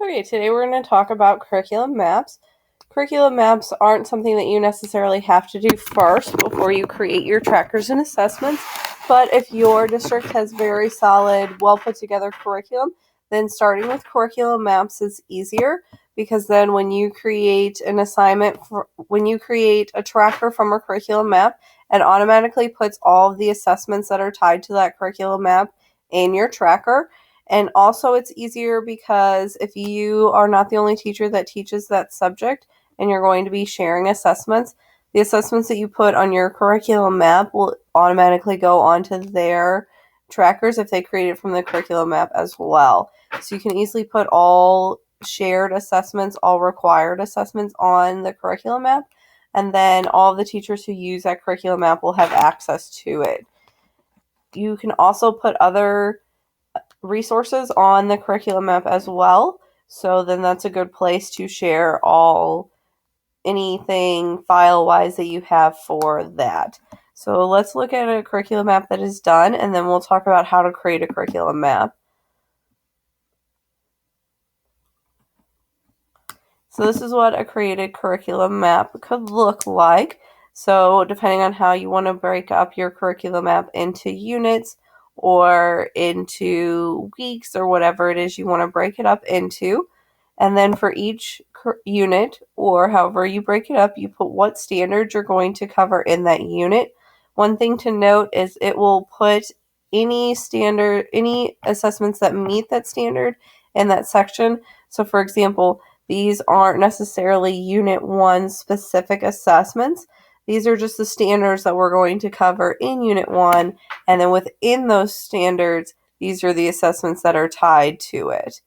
Okay, today we're going to talk about curriculum maps. Curriculum maps aren't something that you necessarily have to do first before you create your trackers and assessments, but if your district has very solid, well put together curriculum, then starting with curriculum maps is easier because then when you create an assignment, when you create a tracker from a curriculum map, it automatically puts all of the assessments that are tied to that curriculum map in your tracker. And also it's easier because if you are not the only teacher that teaches that subject and you're going to be sharing assessments, the assessments that you put on your curriculum map will automatically go onto their trackers if they create it from the curriculum map as well. So you can easily put all shared assessments, all required assessments on the curriculum map, and then all of the teachers who use that curriculum map will have access to it. You can also put other resources on the curriculum map as well. So then that's a good place to share anything file-wise that you have for that. So let's look at a curriculum map that is done, and then we'll talk about how to create a curriculum map. So this is what a created curriculum map could look like. So depending on how you want to break up your curriculum map into units or into weeks or whatever it is you want to break it up into. And then for each unit or however you break it up, you put what standards you're going to cover in that unit. One thing to note is it will put any assessments that meet that standard in that section. So for example, these aren't necessarily Unit 1 specific assessments. These are just the standards that we're going to cover in Unit 1, and then within those standards, these are the assessments that are tied to it.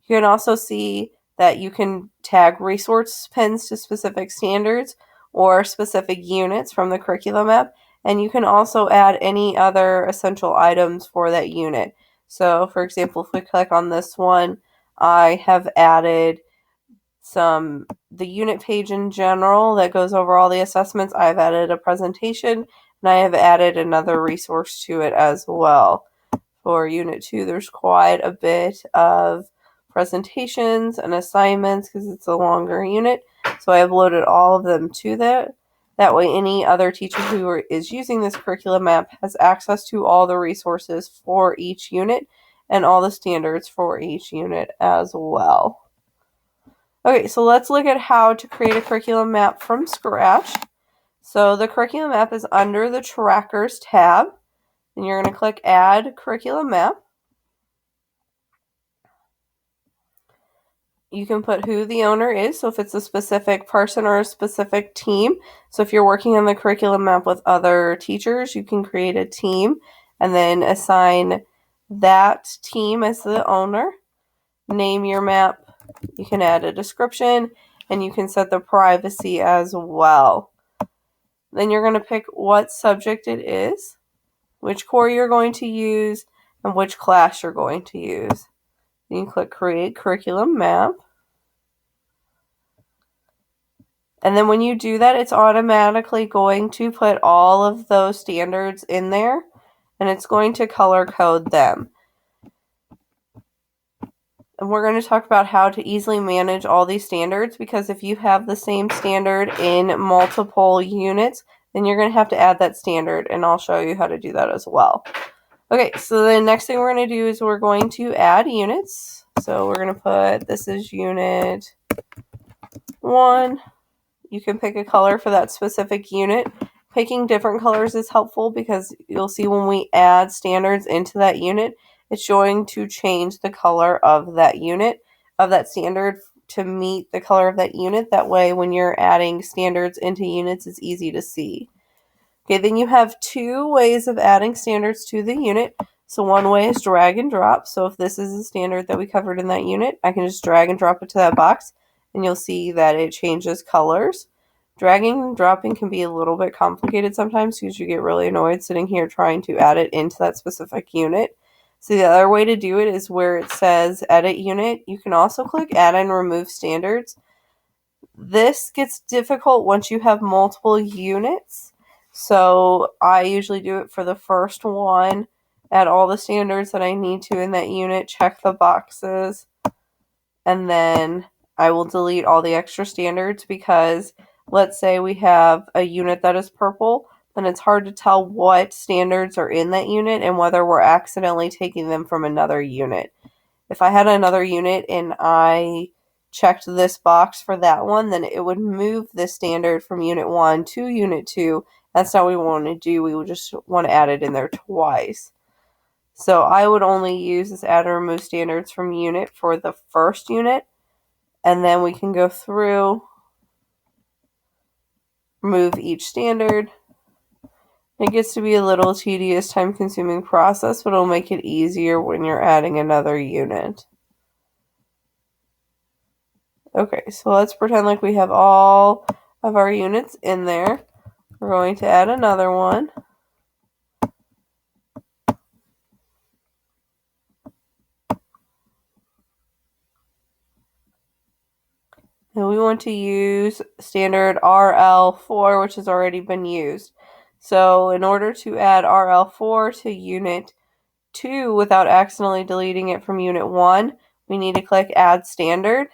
You can also see that you can tag resource pins to specific standards or specific units from the curriculum map, and you can also add any other essential items for that unit. So, for example, if we click on this one, I have added the unit page in general that goes over all the assessments. I've added a presentation, and I have added another resource to it as well. For Unit 2, there's quite a bit of presentations and assignments because it's a longer unit. So I have loaded all of them to that. That way any other teacher who is using this curriculum map has access to all the resources for each unit and all the standards for each unit as well. Okay, so let's look at how to create a curriculum map from scratch. So the curriculum map is under the Trackers tab, and you're going to click Add Curriculum Map. You can put who the owner is, so if it's a specific person or a specific team. So if you're working on the curriculum map with other teachers, you can create a team and then assign that team as the owner. Name your map. You can add a description, and you can set the privacy as well. Then you're going to pick what subject it is, which core you're going to use, and which class you're going to use. You can click Create Curriculum Map. And then when you do that, it's automatically going to put all of those standards in there, and it's going to color code them. And we're going to talk about how to easily manage all these standards, because if you have the same standard in multiple units, then you're going to have to add that standard, and I'll show you how to do that as well. Okay, so the next thing we're going to do is we're going to add units. So we're going to put, this is Unit 1. You can pick a color for that specific unit. Picking different colors is helpful because you'll see when we add standards into that unit, it's going to change the color of that unit, of that standard to meet the color of that unit. That way, when you're adding standards into units, it's easy to see. Okay, then you have two ways of adding standards to the unit. So one way is drag and drop. So if this is a standard that we covered in that unit, I can just drag and drop it to that box, and you'll see that it changes colors. Dragging and dropping can be a little bit complicated sometimes because you get really annoyed sitting here trying to add it into that specific unit. So the other way to do it is where it says Edit Unit. You can also click Add and Remove Standards. This gets difficult once you have multiple units. So I usually do it for the first one, add all the standards that I need to in that unit, check the boxes, and then I will delete all the extra standards because let's say we have a unit that is purple, then it's hard to tell what standards are in that unit and whether we're accidentally taking them from another unit. If I had another unit and I checked this box for that one, then it would move the standard from unit 1 to unit 2. That's not what we want to do. We would just want to add it in there twice. So I would only use this add and remove standards from unit for the first unit, and then we can go through, remove each standard. It gets to be a little tedious, time-consuming process, but it'll make it easier when you're adding another unit. Okay, so let's pretend like we have all of our units in there. We're going to add another one. And we want to use standard RL4, which has already been used. So in order to add RL4 to unit 2 without accidentally deleting it from unit 1, we need to click Add Standard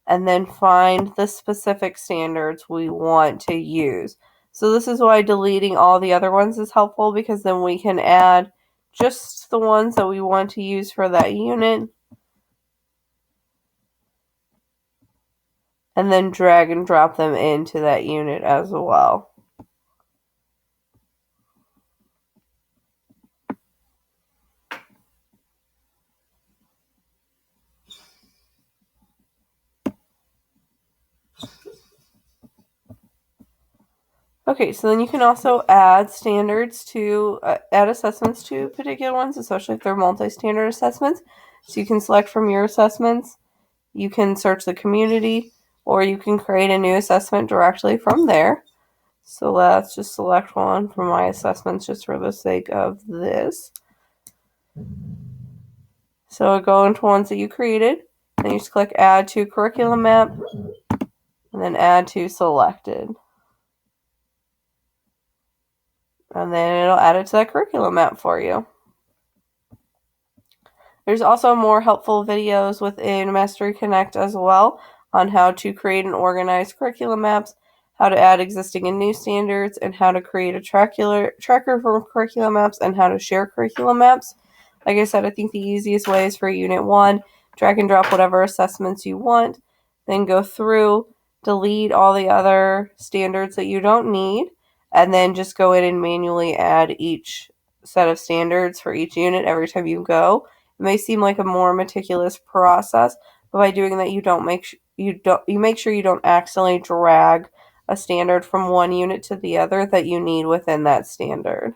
and then find the specific standards we want to use. So this is why deleting all the other ones is helpful, because then we can add just the ones that we want to use for that unit and then drag and drop them into that unit as well. Okay, so then you can also add standards to, add assessments to particular ones, especially if they're multi-standard assessments. So you can select from your assessments, you can search the community, or you can create a new assessment directly from there. So let's just select one from my assessments just for the sake of this. So go into ones that you created, then you just click Add to Curriculum Map, and then Add to Selected. And then it'll add it to that curriculum map for you. There's also more helpful videos within Mastery Connect as well on how to create and organize curriculum maps, how to add existing and new standards, and how to create a tracker for curriculum maps, and how to share curriculum maps. Like I said, I think the easiest way is for Unit 1, drag and drop whatever assessments you want, then go through, delete all the other standards that you don't need, and then just go in and manually add each set of standards for each unit every time you go. It may seem like a more meticulous process, but by doing that, you make sure you don't accidentally drag a standard from one unit to the other that you need within that standard.